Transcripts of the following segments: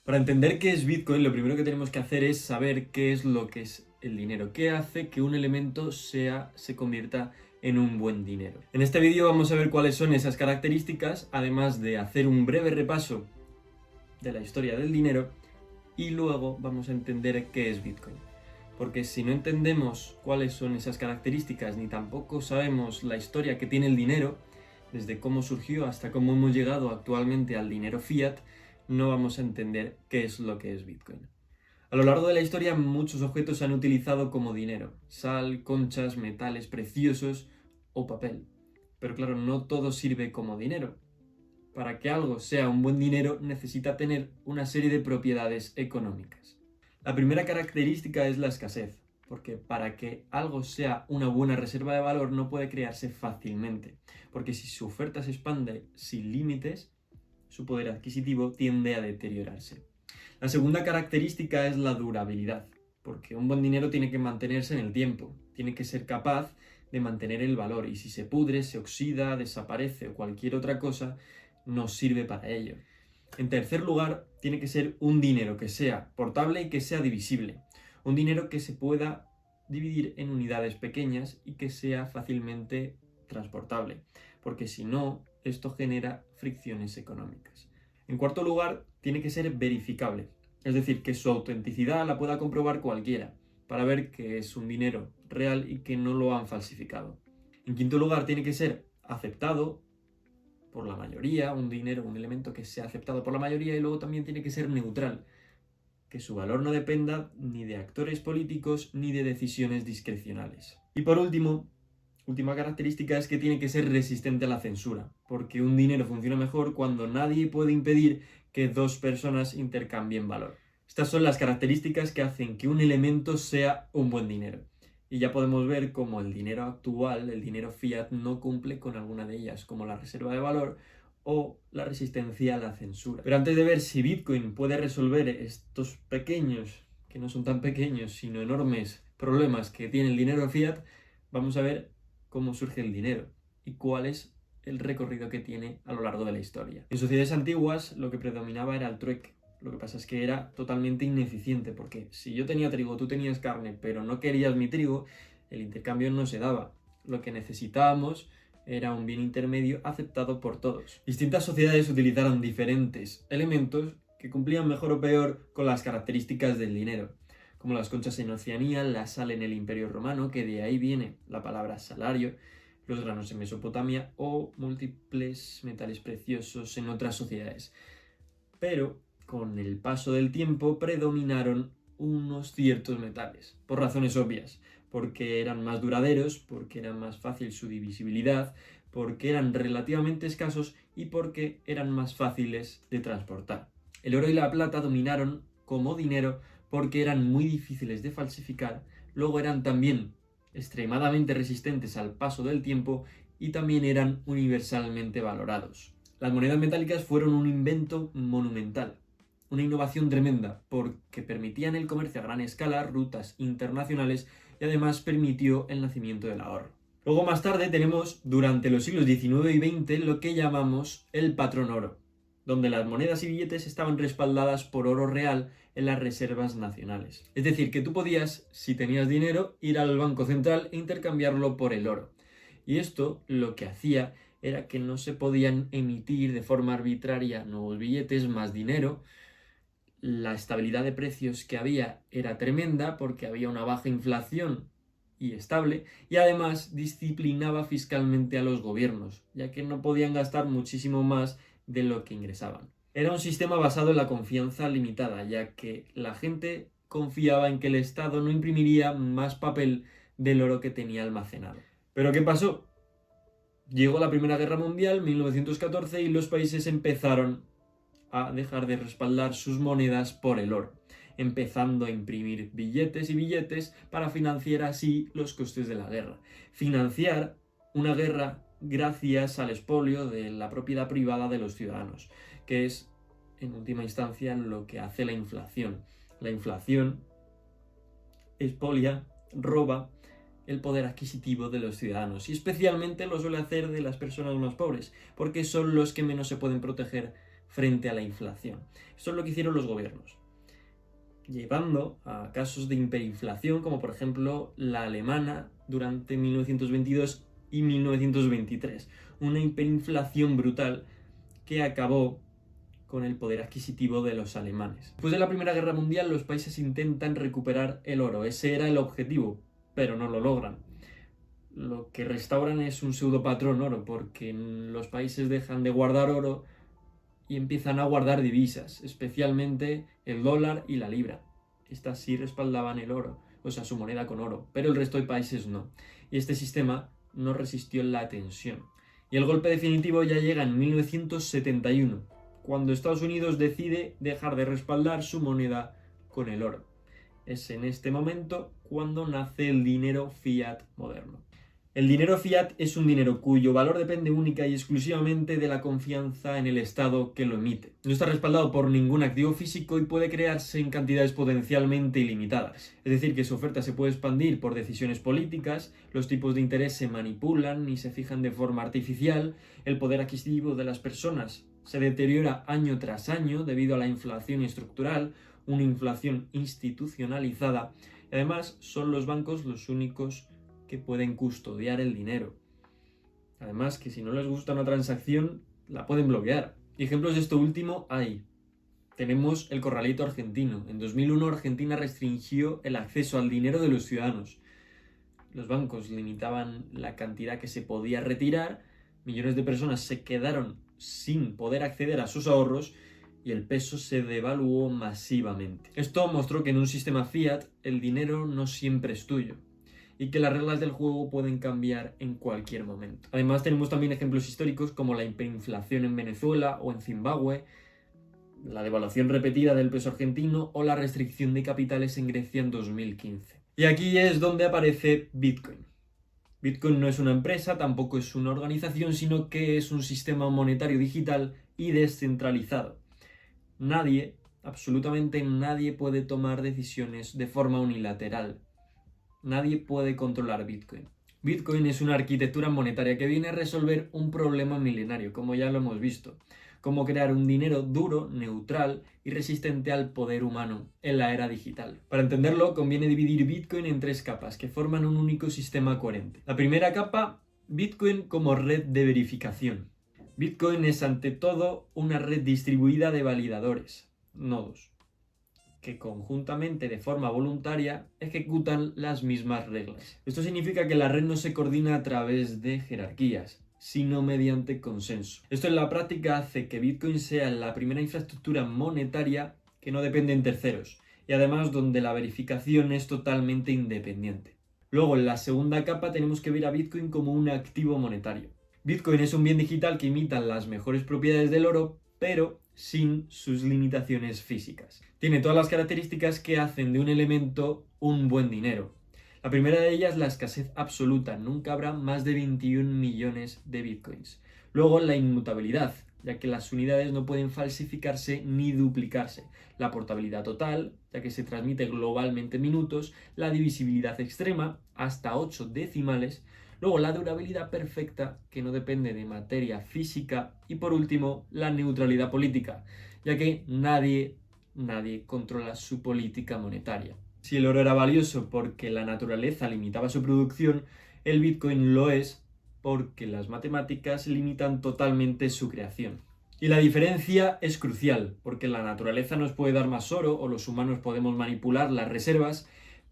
Para entender qué es Bitcoin, lo primero que tenemos que hacer es saber qué es lo que es el dinero, qué hace que un elemento se convierta en un buen dinero. En este vídeo vamos a ver cuáles son esas características, además de hacer un breve repaso de la historia del dinero, y luego vamos a entender qué es Bitcoin. Porque si no entendemos cuáles son esas características, ni tampoco sabemos la historia que tiene el dinero, desde cómo surgió hasta cómo hemos llegado actualmente al dinero fiat, no vamos a entender qué es lo que es Bitcoin. A lo largo de la historia muchos objetos se han utilizado como dinero: sal, conchas, metales preciosos o papel. Pero claro, no todo sirve como dinero. Para que algo sea un buen dinero necesita tener una serie de propiedades económicas. La primera característica es la escasez, porque para que algo sea una buena reserva de valor no puede crearse fácilmente, porque si su oferta se expande sin límites, su poder adquisitivo tiende a deteriorarse. La segunda característica es la durabilidad, porque un buen dinero tiene que mantenerse en el tiempo, tiene que ser capaz de mantener el valor, y si se pudre, se oxida, desaparece o cualquier otra cosa, no sirve para ello. En tercer lugar, tiene que ser un dinero que sea portable y que sea divisible. Un dinero que se pueda dividir en unidades pequeñas y que sea fácilmente transportable, porque si no, esto genera fricciones económicas. En cuarto lugar, tiene que ser verificable, es decir, que su autenticidad la pueda comprobar cualquiera, para ver que es un dinero real y que no lo han falsificado. En quinto lugar, tiene que ser aceptado por la mayoría, un elemento que sea aceptado por la mayoría, y luego también tiene que ser neutral, que su valor no dependa ni de actores políticos ni de decisiones discrecionales. Y por última característica es que tiene que ser resistente a la censura, porque un dinero funciona mejor cuando nadie puede impedir que dos personas intercambien valor. Estas son las características que hacen que un elemento sea un buen dinero. Y ya podemos ver cómo el dinero actual, el dinero fiat, no cumple con alguna de ellas, como la reserva de valor o la resistencia a la censura. Pero antes de ver si Bitcoin puede resolver estos pequeños, que no son tan pequeños, sino enormes problemas que tiene el dinero fiat, vamos a ver cómo surge el dinero y cuál es el recorrido que tiene a lo largo de la historia. En sociedades antiguas lo que predominaba era el trueque. Lo que pasa es que era totalmente ineficiente, porque si yo tenía trigo, tú tenías carne, pero no querías mi trigo, el intercambio no se daba. Lo que necesitábamos era un bien intermedio aceptado por todos. Distintas sociedades utilizaron diferentes elementos que cumplían mejor o peor con las características del dinero, como las conchas en Oceanía, la sal en el Imperio Romano, que de ahí viene la palabra salario, los granos en Mesopotamia o múltiples metales preciosos en otras sociedades. Pero con el paso del tiempo predominaron unos ciertos metales, por razones obvias, porque eran más duraderos, porque era más fácil su divisibilidad, porque eran relativamente escasos y porque eran más fáciles de transportar. El oro y la plata dominaron como dinero porque eran muy difíciles de falsificar, luego eran también extremadamente resistentes al paso del tiempo y también eran universalmente valorados. Las monedas metálicas fueron un invento monumental, una innovación tremenda, porque permitían el comercio a gran escala, rutas internacionales, y además permitió el nacimiento del ahorro. Luego, más tarde, tenemos durante los siglos XIX y XX lo que llamamos el patrón oro, donde las monedas y billetes estaban respaldadas por oro real en las reservas nacionales. Es decir, que tú podías, si tenías dinero, ir al Banco Central e intercambiarlo por el oro. Y esto lo que hacía era que no se podían emitir de forma arbitraria nuevos billetes, más dinero. La estabilidad de precios que había era tremenda porque había una baja inflación y estable, y además disciplinaba fiscalmente a los gobiernos, ya que no podían gastar muchísimo más de lo que ingresaban. Era un sistema basado en la confianza limitada, ya que la gente confiaba en que el Estado no imprimiría más papel del oro que tenía almacenado. ¿Pero qué pasó? Llegó la Primera Guerra Mundial, 1914, y los países empezaron a dejar de respaldar sus monedas por el oro, empezando a imprimir billetes y billetes para financiar así los costes de la guerra. Financiar una guerra gracias al expolio de la propiedad privada de los ciudadanos, que es, en última instancia, lo que hace la inflación. La inflación expolia, roba el poder adquisitivo de los ciudadanos, y especialmente lo suele hacer de las personas más pobres, porque son los que menos se pueden proteger frente a la inflación. Esto es lo que hicieron los gobiernos, llevando a casos de hiperinflación, como por ejemplo la alemana durante 1922 y 1923. Una hiperinflación brutal que acabó con el poder adquisitivo de los alemanes. Después de la Primera Guerra Mundial, los países intentan recuperar el oro. Ese era el objetivo, pero no lo logran. Lo que restauran es un pseudopatrón oro, porque los países dejan de guardar oro y empiezan a guardar divisas, especialmente el dólar y la libra. Estas sí respaldaban el oro, o sea, su moneda con oro, pero el resto de países no. Y este sistema no resistió la tensión. Y el golpe definitivo ya llega en 1971, cuando Estados Unidos decide dejar de respaldar su moneda con el oro. Es en este momento cuando nace el dinero fiat moderno. El dinero fiat es un dinero cuyo valor depende única y exclusivamente de la confianza en el Estado que lo emite. No está respaldado por ningún activo físico y puede crearse en cantidades potencialmente ilimitadas. Es decir, que su oferta se puede expandir por decisiones políticas, los tipos de interés se manipulan y se fijan de forma artificial, el poder adquisitivo de las personas se deteriora año tras año debido a la inflación estructural, una inflación institucionalizada, y además son los bancos los únicos que pueden custodiar el dinero. Además, que si no les gusta una transacción, la pueden bloquear. Y ejemplos de esto último hay. Tenemos el corralito argentino. En 2001 Argentina restringió el acceso al dinero de los ciudadanos. Los bancos limitaban la cantidad que se podía retirar, millones de personas se quedaron sin poder acceder a sus ahorros y el peso se devaluó masivamente. Esto mostró que en un sistema fiat el dinero no siempre es tuyo y que las reglas del juego pueden cambiar en cualquier momento. Además tenemos también ejemplos históricos como la hiperinflación en Venezuela o en Zimbabue, la devaluación repetida del peso argentino o la restricción de capitales en Grecia en 2015. Y aquí es donde aparece Bitcoin. Bitcoin no es una empresa, tampoco es una organización, sino que es un sistema monetario digital y descentralizado. Nadie, absolutamente nadie puede tomar decisiones de forma unilateral. Nadie puede controlar Bitcoin. Bitcoin es una arquitectura monetaria que viene a resolver un problema milenario, como ya lo hemos visto. Cómo crear un dinero duro, neutral y resistente al poder humano en la era digital. Para entenderlo, conviene dividir Bitcoin en 3 capas que forman un único sistema coherente. La primera capa, Bitcoin como red de verificación. Bitcoin es ante todo una red distribuida de validadores, nodos, que conjuntamente de forma voluntaria ejecutan las mismas reglas. Esto significa que la red no se coordina a través de jerarquías, sino mediante consenso. Esto en la práctica hace que Bitcoin sea la primera infraestructura monetaria que no depende en terceros y además donde la verificación es totalmente independiente. Luego, en la segunda capa tenemos que ver a Bitcoin como un activo monetario. Bitcoin es un bien digital que imita las mejores propiedades del oro, pero sin sus limitaciones físicas. Tiene todas las características que hacen de un elemento un buen dinero. La primera de ellas, la escasez absoluta. Nunca habrá más de 21 millones de bitcoins. Luego, la inmutabilidad, ya que las unidades no pueden falsificarse ni duplicarse. La portabilidad total, ya que se transmite globalmente en minutos. La divisibilidad extrema, hasta 8 decimales. Luego, la durabilidad perfecta, que no depende de materia física. Y por último, la neutralidad política, ya que nadie controla su política monetaria. Si el oro era valioso porque la naturaleza limitaba su producción, el Bitcoin lo es porque las matemáticas limitan totalmente su creación. Y la diferencia es crucial, porque la naturaleza nos puede dar más oro o los humanos podemos manipular las reservas,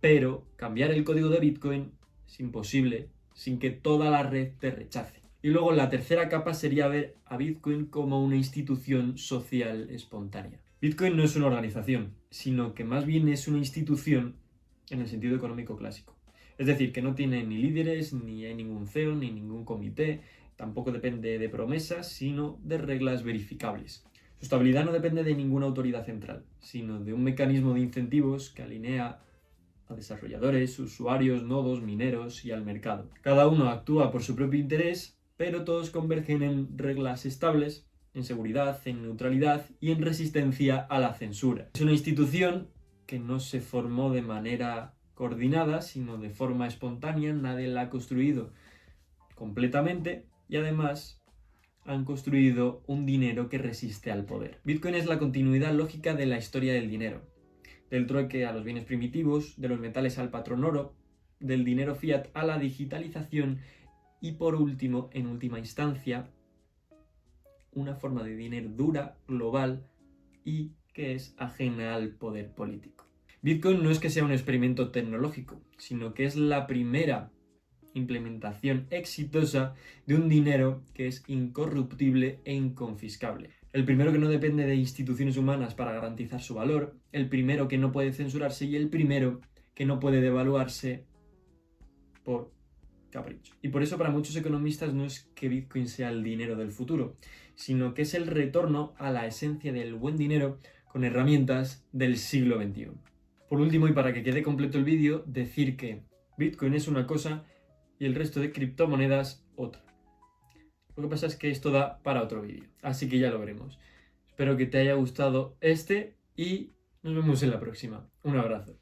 pero cambiar el código de Bitcoin es imposible sin que toda la red te rechace. Y luego la tercera capa sería ver a Bitcoin como una institución social espontánea. Bitcoin no es una organización, sino que más bien es una institución en el sentido económico clásico. Es decir, que no tiene ni líderes, ni hay ningún CEO, ni ningún comité, tampoco depende de promesas, sino de reglas verificables. Su estabilidad no depende de ninguna autoridad central, sino de un mecanismo de incentivos que alinea a desarrolladores, usuarios, nodos, mineros y al mercado. Cada uno actúa por su propio interés, pero todos convergen en reglas estables, en seguridad, en neutralidad y en resistencia a la censura. Es una institución que no se formó de manera coordinada, sino de forma espontánea, nadie la ha construido completamente y además han construido un dinero que resiste al poder. Bitcoin es la continuidad lógica de la historia del dinero, del trueque a los bienes primitivos, de los metales al patrón oro, del dinero fiat a la digitalización y por último, en última instancia, una forma de dinero dura, global y que es ajena al poder político. Bitcoin no es que sea un experimento tecnológico, sino que es la primera implementación exitosa de un dinero que es incorruptible e inconfiscable. El primero que no depende de instituciones humanas para garantizar su valor, el primero que no puede censurarse y el primero que no puede devaluarse por capricho. Y por eso para muchos economistas no es que Bitcoin sea el dinero del futuro, sino que es el retorno a la esencia del buen dinero con herramientas del siglo XXI. Por último, y para que quede completo el vídeo, decir que Bitcoin es una cosa y el resto de criptomonedas otra. Lo que pasa es que esto da para otro vídeo, así que ya lo veremos. Espero que te haya gustado este y nos vemos en la próxima. Un abrazo.